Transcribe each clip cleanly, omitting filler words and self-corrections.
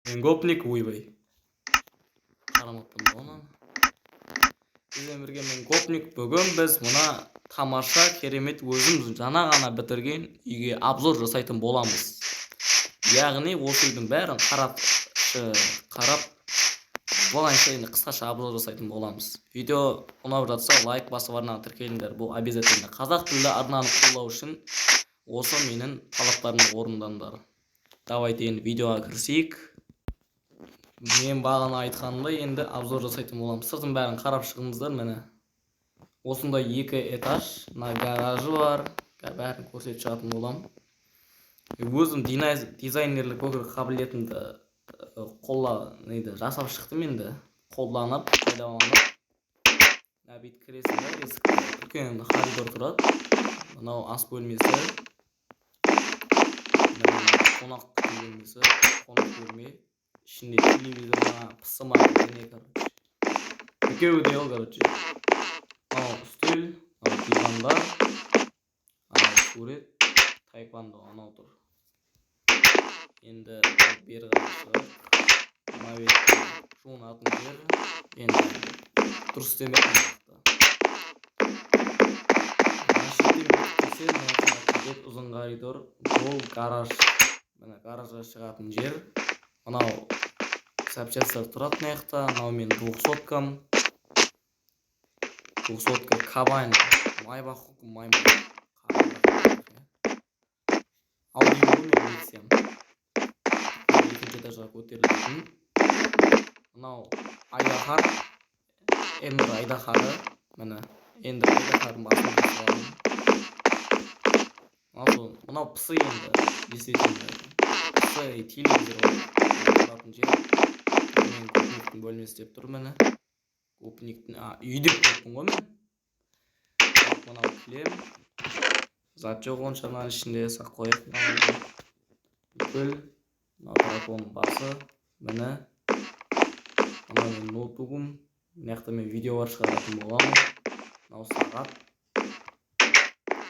Мен гопник ойбай. Қарамаппын оны. Бізбен бірге мен гопник. Бүгін біз мұна тамаша керемет өзіміз жаңа ғана бітірген үйге обзор жасайтын боламыз. Яғни осы үйдің бәрін қарап болғанша енді қысқаша обзор жасайтын боламыз. Видео ұнап жатса лайк басып арнаға тіркеліңдер. Бұл обязательно. Қазақ тілді арнаны қолдау үшін осы менің талаптарымды орындаңдар. Давайте енді видеоға кірісейік. Мен бағана айтқанымдай енді обзор жасайтын боламыз. Сыртын бәрін қарап шығыңыздар міне. Осындай 2 этаж, мына гаражы бар. Бәрін көрсетіп шығатын болам. Өзім дизайнерлік қабілетімді жасап шықтым енді. Қолданып, пайдаланып. Бүйтіп кіресіңдер, есікте үлкен коридор тұрады. Мынау ас бөлмесі. Қонақ бөлмесі, қонақ бөлме. İçinde televizyon, pısım ne короче. Екеуі де короче. Анау үстел, анау дивандар, анау сурет, тайквандо анау тұр. Енді бері қарай шығар. Мына бетте жуынатын жер. Енді дұрыс демедім нақты. Мына шеттен беттесем, мына ұзын коридор. Бұл гараж. Мына гаражға шығатын жер. Анау запчастьтар тұрады мына жақта. Анау мен 200-кам. 200-ка кабань. Майбах, аудио мен миксем. Екінші этажға көтерілетін. Анау айдаһар. Ендір айдаһары. Міне ендір айдаһардың басын қосылған. Мынау пысы енді. Действительно. Пысы телевизор. Мен гопниктің бөлмесі деп тұр мені. Гопниктің үй деп тұрмын ғой мен. Мынау кілем. Зат жоқ онша мынаның ішінде, сақ қойып. Бүкіл. Мынау драконның басы. Міне. Мынау мен ноутбугым. Мына жақта мен видеолар шығаратын боламын. Мынау сағат.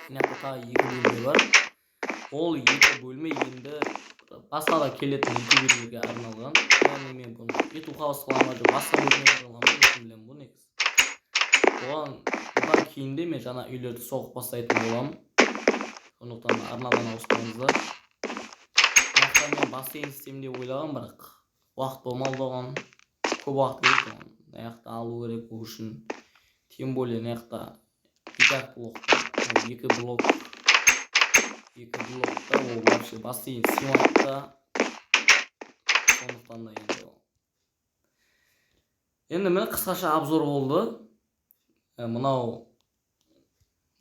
Мына жақта тағы 2 бөлме бар. Ол 2 бөлме енді басқа да келетін 2 бөлмеге арналған. Яғни мен бұны ютубқа саламын жоқ, басқа бөлмеге арналған білем бұл негізі. Бұдан кейін де мен жаңа үйлерді соғып бастайтын боламын. Сондықтан арнадан ауыспаңыздар. Мына мен бассейн істеймін деп ойлаған, бірақ уақыт болмады оған. Көп уақыт керек оған. Мына жақта алу керек бұл үшін. Тем более мына жақта 2 блок. 2 блокта ол вообще бассейн сыймайды да. Сондықтан да енді міне қысқаша обзор болды. Мынау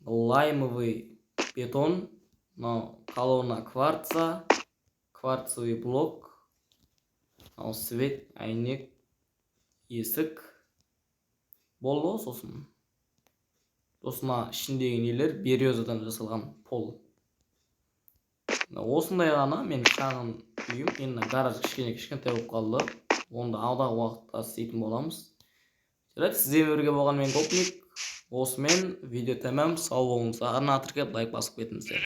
лаймовый бетон, мынау колонна кварца, кварцевый блок, мынау свет, әйнек, есік болды ғой сосын. Осына ішіндегі нелер березадан жасалған пол. Осындай ғана мен шағын үйім. Енді гараж кішкентай болып қалды. Оны да алдағы уақытта істейтін боламыз. Сіздермен бірге болған мен гопник. Осымен видео тәмам. Сау болыңыздар. Арнаға тіркеліп лайк басып кетіңіздер.